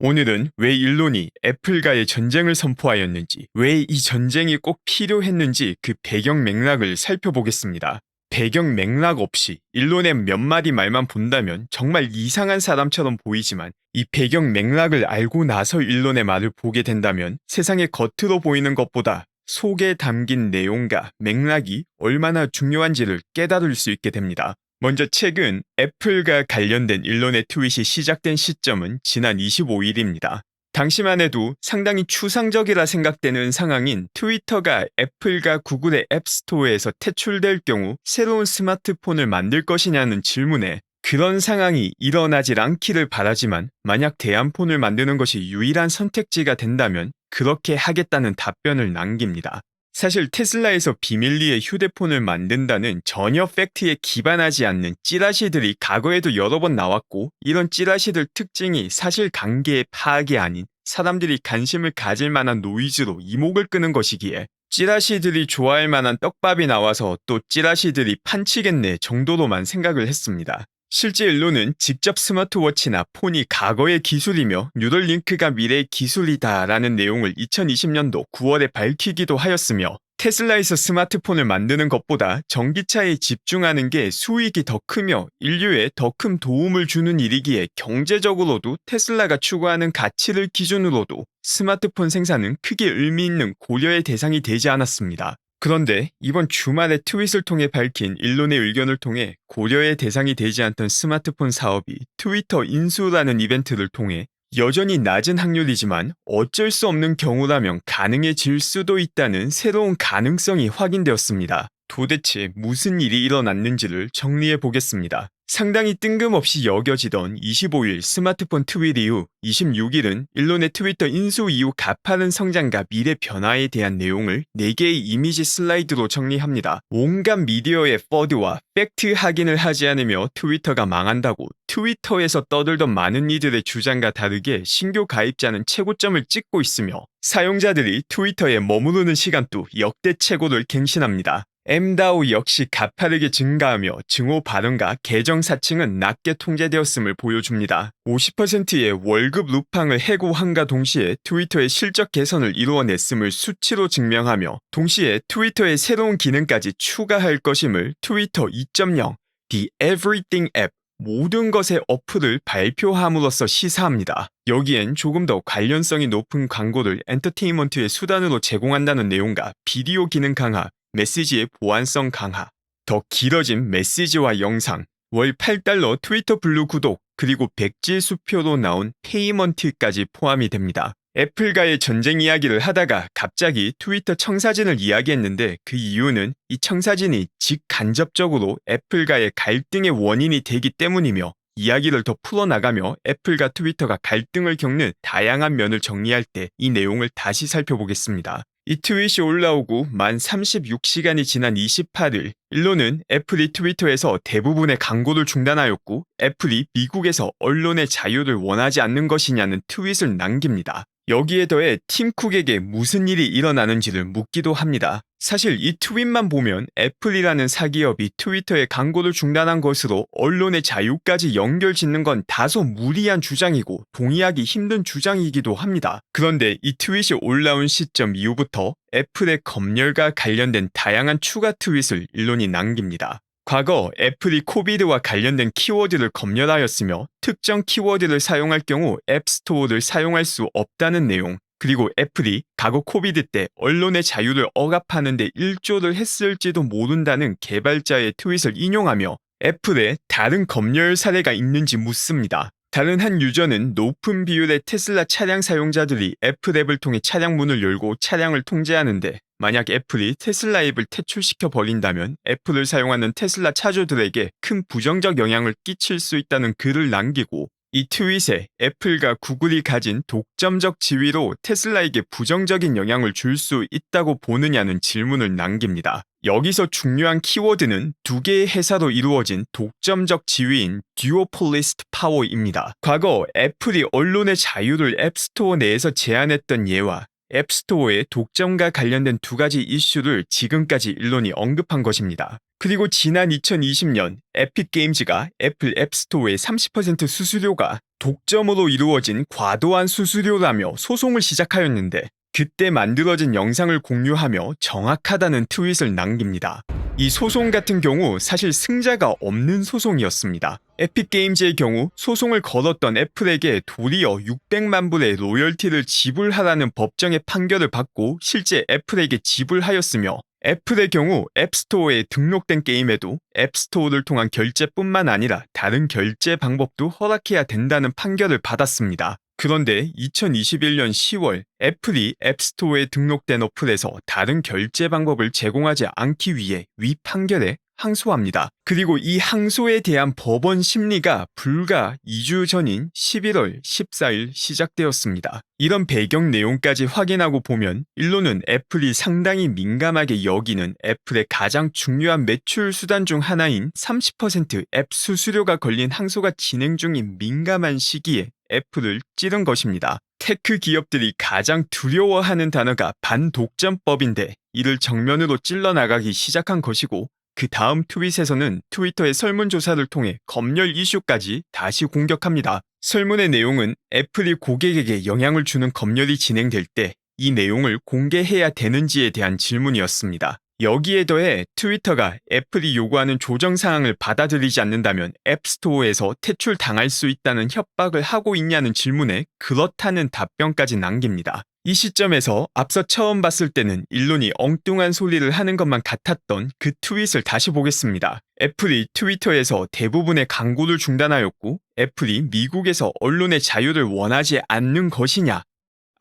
오늘은 왜 일론이 애플과의 전쟁을 선포하였는지, 왜 이 전쟁이 꼭 필요했는지 그 배경 맥락을 살펴보겠습니다. 배경 맥락 없이 일론의 몇 마디 말만 본다면 정말 이상한 사람처럼 보이지만 이 배경 맥락을 알고 나서 일론의 말을 보게 된다면 세상의 겉으로 보이는 것보다 속에 담긴 내용과 맥락이 얼마나 중요한지를 깨달을 수 있게 됩니다. 먼저 최근 애플과 관련된 일론의 트윗이 시작된 시점은 지난 25일입니다. 당시만 해도 상당히 추상적이라 생각되는 상황인 트위터가 애플과 구글의 앱스토어에서 퇴출될 경우 새로운 스마트폰을 만들 것이냐는 질문에 그런 상황이 일어나질 않기를 바라지만 만약 대안폰을 만드는 것이 유일한 선택지가 된다면 그렇게 하겠다는 답변을 남깁니다. 사실 테슬라에서 비밀리에 휴대폰을 만든다는 전혀 팩트에 기반하지 않는 찌라시들이 과거에도 여러 번 나왔고 이런 찌라시들 특징이 사실 관계의 파악이 아닌 사람들이 관심을 가질 만한 노이즈로 이목을 끄는 것이기에 찌라시들이 좋아할 만한 떡밥이 나와서 또 찌라시들이 판치겠네 정도로만 생각을 했습니다. 실제 일론은 직접 스마트워치나 폰이 과거의 기술이며 뉴럴링크가 미래의 기술이다라는 내용을 2020년도 9월에 밝히기도 하였으며 테슬라에서 스마트폰을 만드는 것보다 전기차에 집중하는 게 수익이 더 크며 인류에 더 큰 도움을 주는 일이기에 경제적으로도 테슬라가 추구하는 가치를 기준으로도 스마트폰 생산은 크게 의미 있는 고려의 대상이 되지 않았습니다. 그런데 이번 주말에 트윗을 통해 밝힌 일론의 의견을 통해 고려의 대상이 되지 않던 스마트폰 사업이 트위터 인수라는 이벤트를 통해 여전히 낮은 확률이지만 어쩔 수 없는 경우라면 가능해질 수도 있다는 새로운 가능성이 확인되었습니다. 도대체 무슨 일이 일어났는지를 정리해 보겠습니다. 상당히 뜬금없이 여겨지던 25일 스마트폰 트윗 이후 26일은 일론의 트위터 인수 이후 가파른 성장과 미래 변화에 대한 내용을 4개의 이미지 슬라이드로 정리합니다. 온갖 미디어의 퍼드와 팩트 확인을 하지 않으며 트위터가 망한다고 트위터에서 떠들던 많은 이들의 주장과 다르게 신규 가입자는 최고점을 찍고 있으며 사용자들이 트위터에 머무르는 시간도 역대 최고를 갱신합니다. 엠다오 역시 가파르게 증가하며 증오 발언과 계정 사칭은 낮게 통제되었음을 보여줍니다. 50%의 월급 루팡을 해고함과 동시에 트위터의 실적 개선을 이루어냈음을 수치로 증명하며 동시에 트위터의 새로운 기능까지 추가할 것임을 트위터 2.0 The Everything App 모든 것의 어플을 발표함으로써 시사합니다. 여기엔 조금 더 관련성이 높은 광고를 엔터테인먼트의 수단으로 제공한다는 내용과 비디오 기능 강화, 메시지의 보안성 강화, 더 길어진 메시지와 영상, 월 $8 트위터 블루 구독, 그리고 백지 수표로 나온 페이먼트까지 포함이 됩니다. 애플과의 전쟁 이야기를 하다가 갑자기 트위터 청사진을 이야기했는데 그 이유는 이 청사진이 직간접적으로 애플과의 갈등의 원인이 되기 때문이며 이야기를 더 풀어나가며 애플과 트위터가 갈등을 겪는 다양한 면을 정리할 때 이 내용을 다시 살펴보겠습니다. 이 트윗이 올라오고 만 36시간이 지난 28일, 일론은 애플이 트위터에서 대부분의 광고를 중단하였고 애플이 미국에서 언론의 자유를 원하지 않는 것이냐는 트윗을 남깁니다. 여기에 더해 팀 쿡에게 무슨 일이 일어나는지를 묻기도 합니다. 사실 이 트윗만 보면 애플이라는 사기업이 트위터에 광고를 중단한 것으로 언론의 자유까지 연결짓는 건 다소 무리한 주장이고 동의하기 힘든 주장이기도 합니다. 그런데 이 트윗이 올라온 시점 이후부터 애플의 검열과 관련된 다양한 추가 트윗을 일론이 남깁니다. 과거 애플이 코비드와 관련된 키워드를 검열하였으며 특정 키워드를 사용할 경우 앱스토어를 사용할 수 없다는 내용, 그리고 애플이 과거 코비드 때 언론의 자유를 억압하는 데 일조를 했을지도 모른다는 개발자의 트윗을 인용하며 애플의 다른 검열 사례가 있는지 묻습니다. 다른 한 유저는 높은 비율의 테슬라 차량 사용자들이 애플 앱을 통해 차량 문을 열고 차량을 통제하는데 만약 애플이 테슬라 앱을 퇴출시켜 버린다면 애플을 사용하는 테슬라 차주들에게 큰 부정적 영향을 끼칠 수 있다는 글을 남기고 이 트윗에 애플과 구글이 가진 독점적 지위로 테슬라에게 부정적인 영향을 줄 수 있다고 보느냐는 질문을 남깁니다. 여기서 중요한 키워드는 두 개의 회사로 이루어진 독점적 지위인 듀오폴리스트 파워입니다. 과거 애플이 언론의 자유를 앱스토어 내에서 제한했던 예와 앱스토어의 독점과 관련된 두 가지 이슈를 지금까지 일론이 언급한 것입니다. 그리고 지난 2020년 에픽게임즈가 애플 앱스토어의 30% 수수료가 독점으로 이루어진 과도한 수수료라며 소송을 시작하였는데 그때 만들어진 영상을 공유하며 정확하다는 트윗을 남깁니다. 이 소송 같은 경우 사실 승자가 없는 소송이었습니다. 에픽게임즈의 경우 소송을 걸었던 애플에게 도리어 600만 불의 로열티를 지불하라는 법정의 판결을 받고 실제 애플에게 지불하였으며 애플의 경우 앱스토어에 등록된 게임에도 앱스토어를 통한 결제뿐만 아니라 다른 결제 방법도 허락해야 된다는 판결을 받았습니다. 그런데 2021년 10월 애플이 앱스토어에 등록된 어플에서 다른 결제 방법을 제공하지 않기 위해 위 판결에 항소합니다. 그리고 이 항소에 대한 법원 심리가 불과 2주 전인 11월 14일 시작되었습니다. 이런 배경 내용까지 확인하고 보면 일로는 애플이 상당히 민감하게 여기는 애플의 가장 중요한 매출 수단 중 하나인 30% 앱 수수료가 걸린 항소가 진행 중인 민감한 시기에 애플을 찌른 것입니다. 테크 기업들이 가장 두려워하는 단어가 반독점법인데 이를 정면으로 찔러나가기 시작한 것이고 그 다음 트윗에서는 트위터의 설문조사를 통해 검열 이슈까지 다시 공격합니다. 설문의 내용은 애플이 고객에게 영향을 주는 검열이 진행될 때 이 내용을 공개해야 되는지에 대한 질문이었습니다. 여기에 더해 트위터가 애플이 요구하는 조정 사항을 받아들이지 않는다면 앱스토어에서 퇴출당할 수 있다는 협박을 하고 있냐는 질문에 그렇다는 답변까지 남깁니다. 이 시점에서 앞서 처음 봤을 때는 일론이 엉뚱한 소리를 하는 것만 같았던 그 트윗을 다시 보겠습니다. 애플이 트위터에서 대부분의 광고를 중단하였고 애플이 미국에서 언론의 자유를 원하지 않는 것이냐?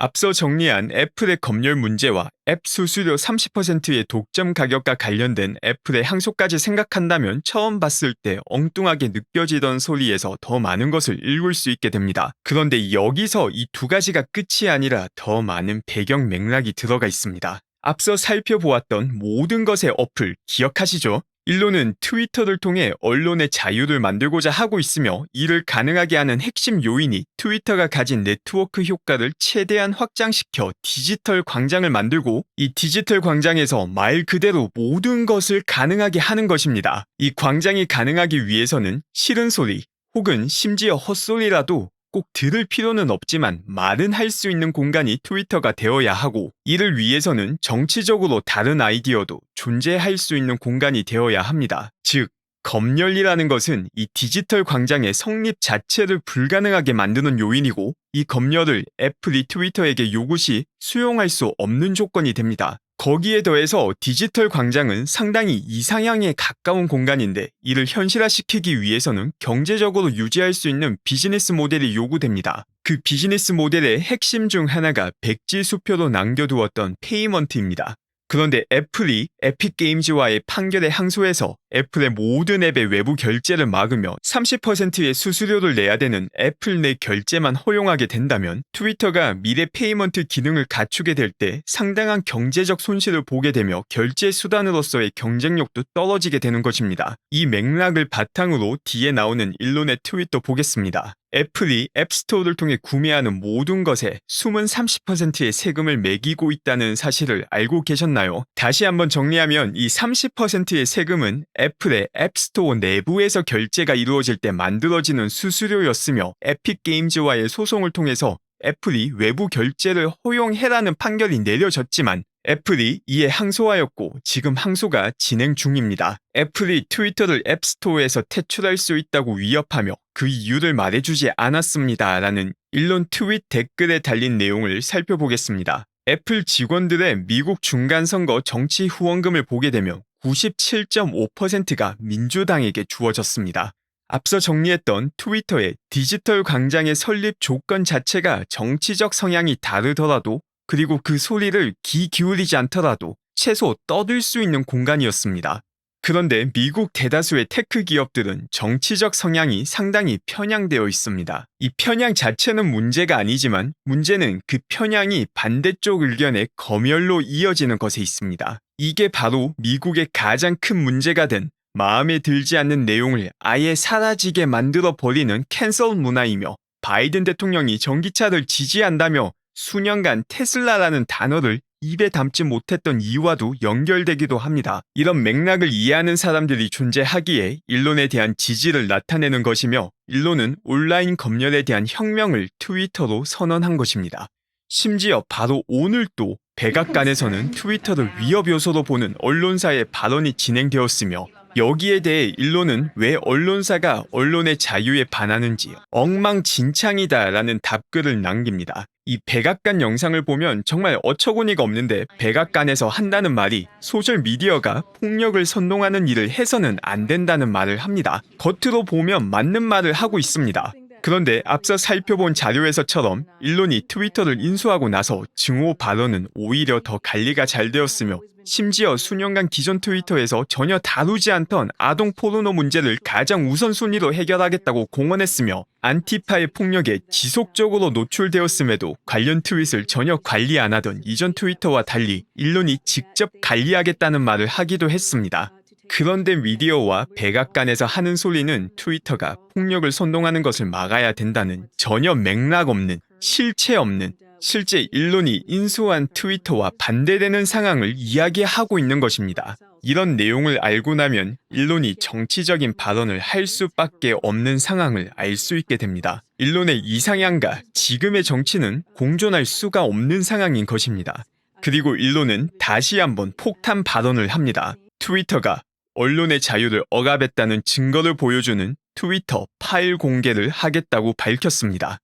앞서 정리한 애플의 검열 문제와 앱 수수료 30%의 독점 가격과 관련된 애플의 항소까지 생각한다면 처음 봤을 때 엉뚱하게 느껴지던 소리에서 더 많은 것을 읽을 수 있게 됩니다. 그런데 여기서 이 두 가지가 끝이 아니라 더 많은 배경 맥락이 들어가 있습니다. 앞서 살펴보았던 모든 것의 어플 기억하시죠? 일론은 트위터를 통해 언론의 자유를 만들고자 하고 있으며 이를 가능하게 하는 핵심 요인이 트위터가 가진 네트워크 효과를 최대한 확장시켜 디지털 광장을 만들고 이 디지털 광장에서 말 그대로 모든 것을 가능하게 하는 것입니다. 이 광장이 가능하기 위해서는 싫은 소리 혹은 심지어 헛소리라도 꼭 들을 필요는 없지만 말은 할 수 있는 공간이 트위터가 되어야 하고 이를 위해서는 정치적으로 다른 아이디어도 존재할 수 있는 공간이 되어야 합니다. 즉, 검열이라는 것은 이 디지털 광장의 성립 자체를 불가능하게 만드는 요인이고 이 검열을 애플이 트위터에게 요구시 수용할 수 없는 조건이 됩니다. 거기에 더해서 디지털 광장은 상당히 이상향에 가까운 공간인데 이를 현실화시키기 위해서는 경제적으로 유지할 수 있는 비즈니스 모델이 요구됩니다. 그 비즈니스 모델의 핵심 중 하나가 백지 수표로 남겨두었던 페이먼트입니다. 그런데 애플이 에픽게임즈와의 판결에 항소해서 애플의 모든 앱의 외부 결제를 막으며 30%의 수수료를 내야 되는 애플 내 결제만 허용하게 된다면 트위터가 미래 페이먼트 기능을 갖추게 될 때 상당한 경제적 손실을 보게 되며 결제 수단으로서의 경쟁력도 떨어지게 되는 것입니다. 이 맥락을 바탕으로 뒤에 나오는 일론의 트윗도 보겠습니다. 애플이 앱스토어를 통해 구매하는 모든 것에 숨은 30%의 세금을 매기고 있다는 사실을 알고 계셨나요? 다시 한번 정리하면 이 30%의 세금은 애플의 앱스토어 내부에서 결제가 이루어질 때 만들어지는 수수료였으며 에픽게임즈와의 소송을 통해서 애플이 외부 결제를 허용해라는 판결이 내려졌지만 애플이 이에 항소하였고 지금 항소가 진행 중입니다. 애플이 트위터를 앱스토어에서 퇴출할 수 있다고 위협하며 그 이유를 말해주지 않았습니다. 라는 일론 트윗 댓글에 달린 내용을 살펴보겠습니다. 애플 직원들의 미국 중간선거 정치 후원금을 보게 되면 97.5%가 민주당에게 주어졌습니다. 앞서 정리했던 트위터의 디지털 광장의 설립 조건 자체가 정치적 성향이 다르더라도 그리고 그 소리를 귀 기울이지 않더라도 최소 떠들 수 있는 공간이었습니다. 그런데 미국 대다수의 테크 기업들은 정치적 성향이 상당히 편향되어 있습니다. 이 편향 자체는 문제가 아니지만 문제는 그 편향이 반대쪽 의견의 검열로 이어지는 것에 있습니다. 이게 바로 미국의 가장 큰 문제가 된 마음에 들지 않는 내용을 아예 사라지게 만들어 버리는 캔슬 문화이며 바이든 대통령이 전기차를 지지한다며 수년간 테슬라라는 단어를 입에 담지 못했던 이유와도 연결되기도 합니다. 이런 맥락을 이해하는 사람들이 존재하기에 일론에 대한 지지를 나타내는 것이며 일론은 온라인 검열에 대한 혁명을 트위터로 선언한 것입니다. 심지어 바로 오늘 또 백악관에서는 트위터를 위협 요소로 보는 언론사의 발언이 진행되었으며 여기에 대해 일론은 왜 언론사가 언론의 자유에 반하는지 엉망진창이다라는 답글을 남깁니다. 이 백악관 영상을 보면 정말 어처구니가 없는데 백악관에서 한다는 말이 소셜미디어가 폭력을 선동하는 일을 해서는 안 된다는 말을 합니다. 겉으로 보면 맞는 말을 하고 있습니다. 그런데 앞서 살펴본 자료에서처럼 일론이 트위터를 인수하고 나서 증오 발언은 오히려 더 관리가 잘 되었으며 심지어 수년간 기존 트위터에서 전혀 다루지 않던 아동 포르노 문제를 가장 우선순위로 해결하겠다고 공언했으며 안티파의 폭력에 지속적으로 노출되었음에도 관련 트윗을 전혀 관리 안 하던 이전 트위터와 달리 일론이 직접 관리하겠다는 말을 하기도 했습니다. 그런데 미디어와 백악관에서 하는 소리는 트위터가 폭력을 선동하는 것을 막아야 된다는 전혀 맥락 없는, 실체 없는, 실제 일론이 인수한 트위터와 반대되는 상황을 이야기하고 있는 것입니다. 이런 내용을 알고 나면 일론이 정치적인 발언을 할 수밖에 없는 상황을 알 수 있게 됩니다. 일론의 이상향과 지금의 정치는 공존할 수가 없는 상황인 것입니다. 그리고 일론은 다시 한번 폭탄 발언을 합니다. 트위터가 언론의 자유를 억압했다는 증거를 보여주는 트위터 파일 공개를 하겠다고 밝혔습니다.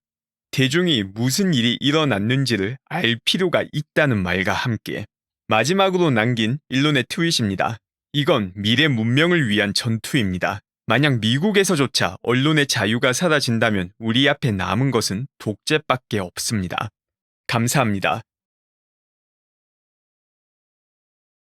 대중이 무슨 일이 일어났는지를 알 필요가 있다는 말과 함께 마지막으로 남긴 일론의 트윗입니다. 이건 미래 문명을 위한 전투입니다. 만약 미국에서조차 언론의 자유가 사라진다면 우리 앞에 남은 것은 독재밖에 없습니다. 감사합니다.